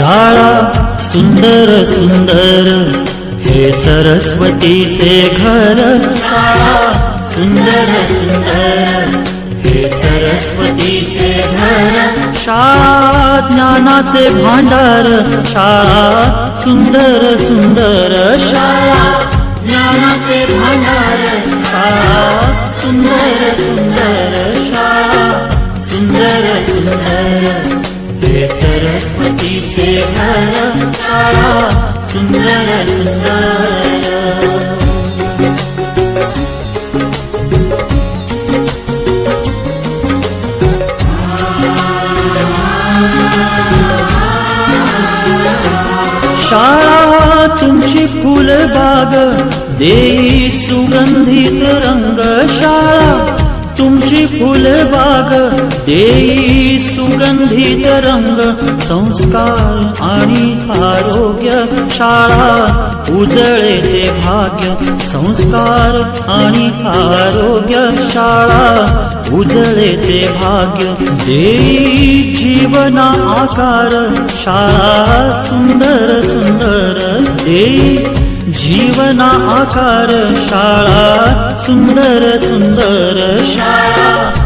शाळा सुंदर सुंदर हे सरस्वतीचे घर, शाळा सुंदर सुंदर हे सरस्वतीचे घर, शाळा ज्ञानाचे भांडार, शाळा सुंदर सुंदर, शाळा ज्ञानाचे भांडार, शाळा सुंदर सुंदर, शाळा सुंदर सुंदर हे सरस्वतीचे घर, शाळा सुंदर सुंदर। शाळा तुमची फुलबाग देई सुगंधित रंग, शाळा तुमची फुलबाग देई सुगंधित रंग, संस्कार आणि आरोग्य, शाळा उजळे ते भाग्य, संस्कार आणि आरोग्य, शाळा उजळे ते भाग्य, देई जीवना आकार, शाळा सुंदर सुंदर देई जीवना आकार, शाळा सुंदर सुंदर, शाळा